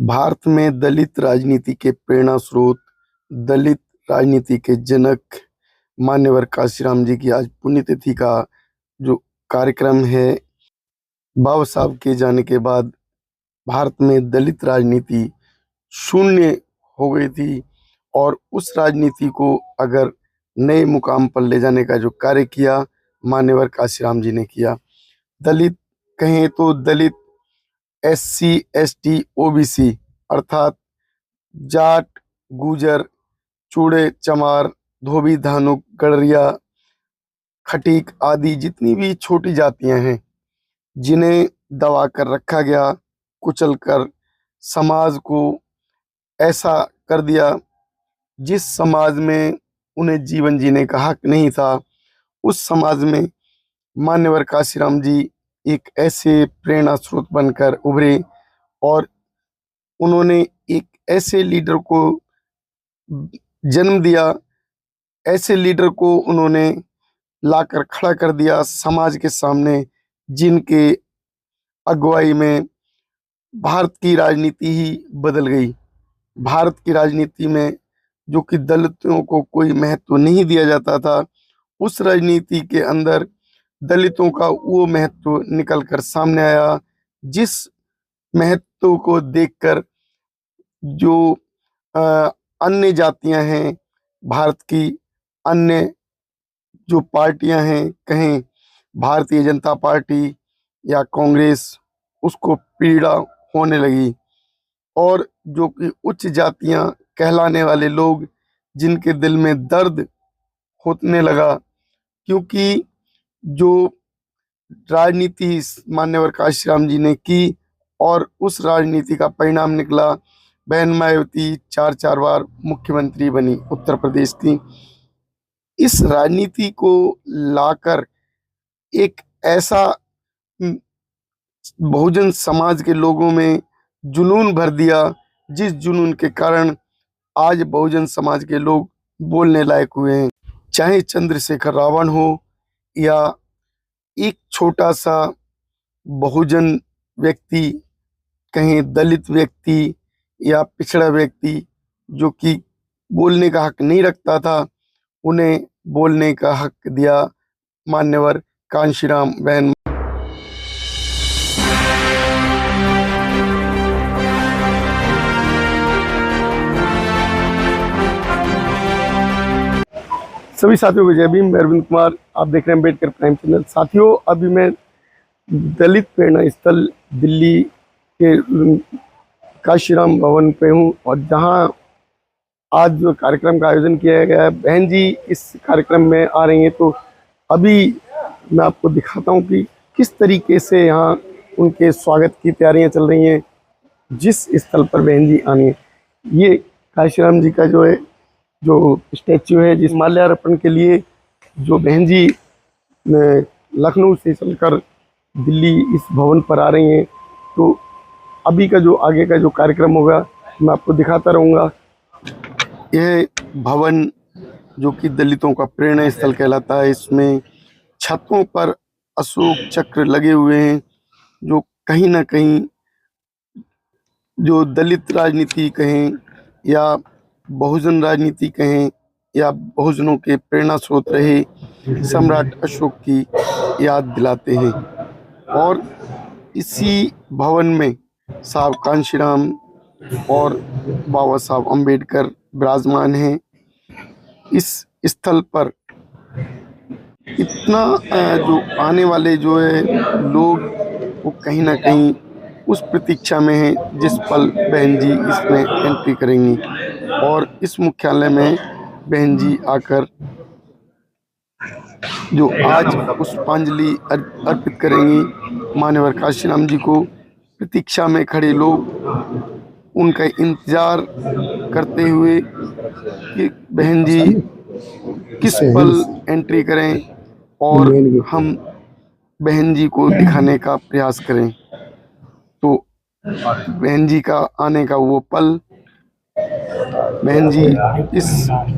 भारत में दलित राजनीति के प्रेरणा स्रोत, दलित राजनीति के जनक मान्यवर काशीराम जी की आज पुण्यतिथि का जो कार्यक्रम है, बाबा साहब के जाने के बाद भारत में दलित राजनीति शून्य हो गई थी और उस राजनीति को अगर नए मुकाम पर ले जाने का जो कार्य किया, मान्यवर काशीराम जी ने किया। दलित कहें तो दलित SC ST OBC अर्थात जाट, गुजर, चूड़े, चमार, धोबी, धानुक, गडरिया, खटीक आदि जितनी भी छोटी जातियां हैं, जिन्हें दबा कर रखा गया, कुचल कर समाज को ऐसा कर दिया जिस समाज में उन्हें जीवन जीने का हक नहीं था। उस समाज में मान्यवर काशीराम जी एक ऐसे प्रेरणा स्रोत बनकर उभरे और उन्होंने एक ऐसे लीडर को जन्म दिया, ऐसे लीडर को उन्होंने लाकर खड़ा कर दिया समाज के सामने, जिनके अगुवाई में भारत की राजनीति ही बदल गई। भारत की राजनीति में जो कि दलितों को कोई महत्व नहीं दिया जाता था, उस राजनीति के अंदर दलितों का वो महत्व निकल कर सामने आया, जिस महत्व को देखकर जो अन्य जातियां हैं, भारत की अन्य जो पार्टियां हैं, कहें भारतीय जनता पार्टी या कांग्रेस, उसको पीड़ा होने लगी और जो कि उच्च जातियां कहलाने वाले लोग, जिनके दिल में दर्द होने लगा, क्योंकि जो राजनीति मान्यवर काशीराम जी ने की और उस राजनीति का परिणाम निकला, बहन मायावती 4 बार मुख्यमंत्री बनी उत्तर प्रदेश की। इस राजनीति को लाकर एक ऐसा बहुजन समाज के लोगों में जुनून भर दिया, जिस जुनून के कारण आज बहुजन समाज के लोग बोलने लायक हुए हैं। चाहे चंद्रशेखर रावण हो या एक छोटा सा बहुजन व्यक्ति, कहें दलित व्यक्ति या पिछड़ा व्यक्ति, जो कि बोलने का हक नहीं रखता था, उन्हें बोलने का हक दिया मान्यवर कांशीराम बहन। सभी साथियों को जय भीम, मैं अरविंद कुमार, आप देख रहे हैं अम्बेडकर प्राइम चैनल। साथियों, अभी मैं दलित प्रेरणा स्थल दिल्ली के काशीराम भवन पे हूँ और जहाँ आज जो कार्यक्रम का आयोजन किया गया है, बहन जी इस कार्यक्रम में आ रही हैं। तो अभी मैं आपको दिखाता हूँ कि किस तरीके से यहाँ उनके स्वागत की तैयारियाँ चल रही हैं। जिस स्थल पर बहन जी आनी है, ये काशीराम जी का जो स्टैच्यू है, जिस माल्यार्पण के लिए जो बहन जी लखनऊ से चलकर दिल्ली इस भवन पर आ रही हैं। तो अभी का जो आगे का जो कार्यक्रम होगा, मैं आपको दिखाता रहूँगा। यह भवन जो कि दलितों का प्रेरणा स्थल कहलाता है, इसमें छतों पर अशोक चक्र लगे हुए हैं, जो कहीं ना कहीं जो दलित राजनीति कहें या बहुजन राजनीति कहें या बहुजनों के प्रेरणा स्रोत रहे सम्राट अशोक की याद दिलाते हैं। और इसी भवन में साहब कांशीराम और बाबा साहब अम्बेडकर विराजमान हैं। इस स्थल पर इतना जो आने वाले जो है लोग, वो कहीं ना कहीं उस प्रतीक्षा में हैं जिस पल बहन जी इसमें एंट्री करेंगी और इस मुख्यालय में बहन जी आकर जो आज पुष्पांजलि अर्पित करेंगी मान्यवर काशीराम जी को। प्रतीक्षा में खड़े लोग उनका इंतजार करते हुए कि बहन जी किस पल एंट्री करें और हम बहन जी को दिखाने का प्रयास करें। तो बहन जी का आने का वो पल, बहन जी इस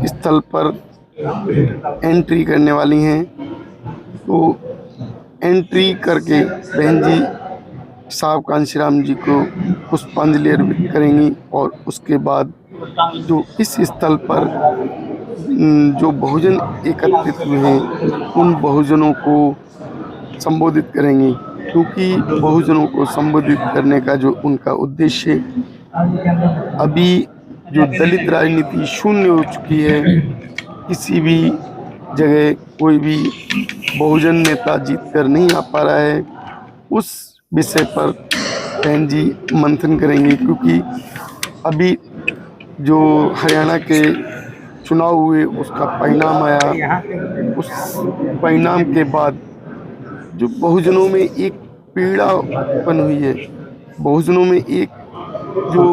स्थल पर एंट्री करने वाली हैं। तो एंट्री करके बहन जी साहब कांशीराम जी को पुष्पांजलि अर्पित करेंगी और उसके बाद जो इस स्थल पर जो बहुजन एकत्रित हुए हैं उन बहुजनों को संबोधित करेंगी, क्योंकि बहुजनों को संबोधित करने का जो उनका उद्देश्य, अभी जो दलित राजनीति शून्य हो चुकी है, किसी भी जगह कोई भी बहुजन नेता जीत कर नहीं आ पा रहा है, उस विषय पर बहन जी मंथन करेंगे। क्योंकि अभी जो हरियाणा के चुनाव हुए उसका परिणाम आया, उस परिणाम के बाद जो बहुजनों में एक पीड़ा उत्पन्न हुई है, बहुजनों में एक जो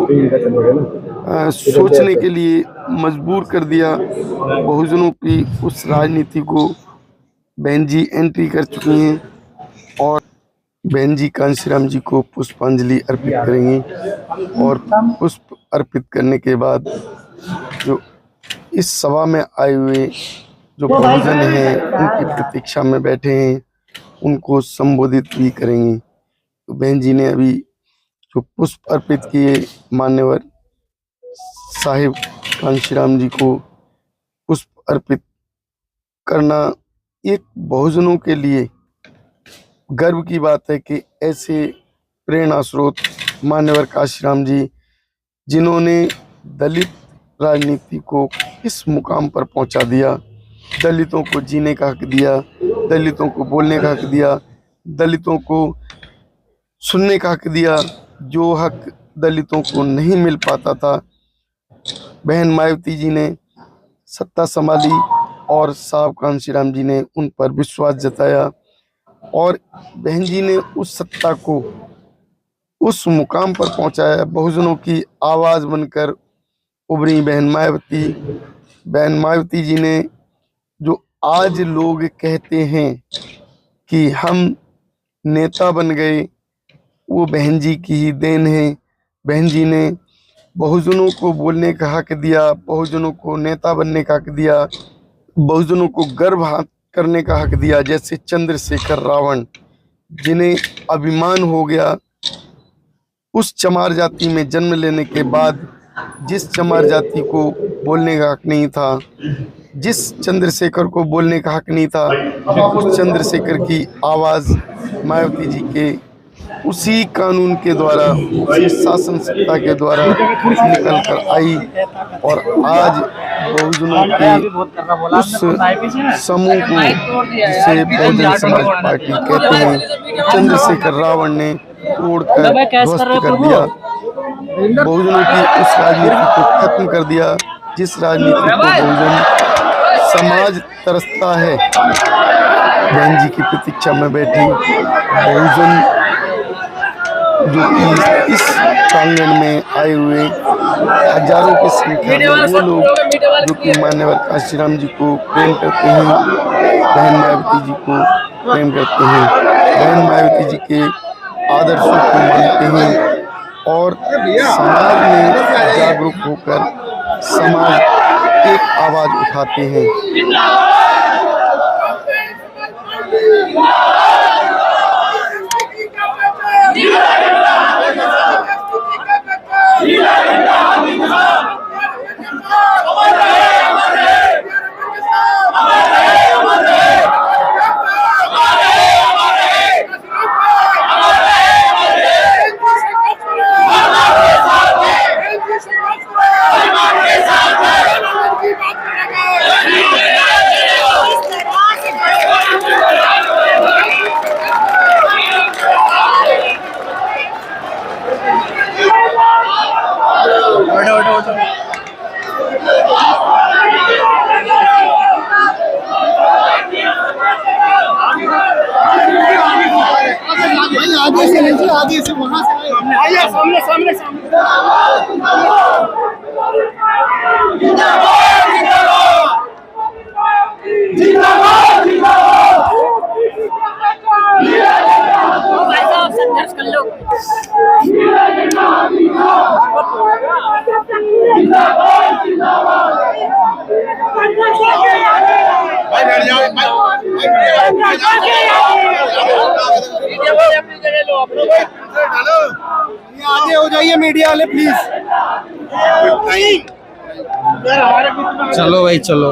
सोचने के लिए मजबूर कर दिया, बहुजनों की उस राजनीति को बहन जी एंट्री कर चुकी हैं और बहन जी कांशीराम जी को पुष्पांजलि अर्पित करेंगी। और पुष्प अर्पित करने के बाद जो इस सभा में आए हुए जो बहुजन हैं, उनकी प्रतीक्षा में बैठे हैं, उनको संबोधित भी करेंगी। तो बहन जी ने अभी जो पुष्प अर्पित किए, मान्यवर साहिब कांशीराम जी को पुष्प अर्पित करना एक बहुजनों के लिए गर्व की बात है कि ऐसे प्रेरणा स्रोत मान्यवर कांशीराम जी, जिन्होंने दलित राजनीति को इस मुकाम पर पहुंचा दिया, दलितों को जीने का हक दिया, दलितों को बोलने का हक दिया, दलितों को सुनने का हक दिया, जो हक दलितों को नहीं मिल पाता था। बहन मायावती जी ने सत्ता संभाली और साहब कांशीराम जी ने उन पर विश्वास जताया और बहन जी ने उस सत्ता को उस मुकाम पर पहुंचाया। बहुजनों की आवाज़ बनकर उभरी बहन मायावती। बहन मायावती जी ने जो आज लोग कहते हैं कि हम नेता बन गए, वो बहन जी की ही देन है। बहन जी ने बहुजनों को बोलने का हक दिया, बहुजनों को नेता बनने का हक दिया, बहुजनों को गर्व हाथ करने का हक दिया। जैसे चंद्रशेखर रावण, जिन्हें अभिमान हो गया उस चमार जाति में जन्म लेने के बाद, जिस चमार जाति को बोलने का हक नहीं था, जिस चंद्रशेखर को बोलने का हक नहीं था, उस चंद्रशेखर की आवाज़ मायावती जी के उसी कानून के द्वारा, उसी शासन सत्ता के द्वारा निकल कर आई और आज बहुजनों के उस समूह को, जिसे बहुजन समाज पार्टी कहते हैं, चंद्रशेखर रावण ने तोड़कर ध्वस्त कर दिया। बहुजनों की उस राजनीति को खत्म कर दिया, जिस राजनीति को बहुजन समाज तरसता है। बहन जी की प्रतीक्षा में बैठी बहुजन जो कि इस प्रांगण में आए हुए हजारों की संख्या में वो लोग जो कि मान्यवर कांशीराम जी को प्रेम करते हैं, बहन मायावती जी को प्रेम करते हैं, बहन मायावती जी के आदर्शों को मानते हैं और समाज में जागरूक होकर समाज एक आवाज़ उठाते हैं। आगे से वहां से आइए, सामने सामने सामने। जिंदाबाद जिंदाबाद जिंदाबाद। भाई साहब संघर्ष कर लो। जिंदाबाद जिंदाबाद। भाई बैठ जाओ, भाई बैठ जाओ। आगे हो जाइए मीडिया वाले प्लीज। चलो भाई चलो।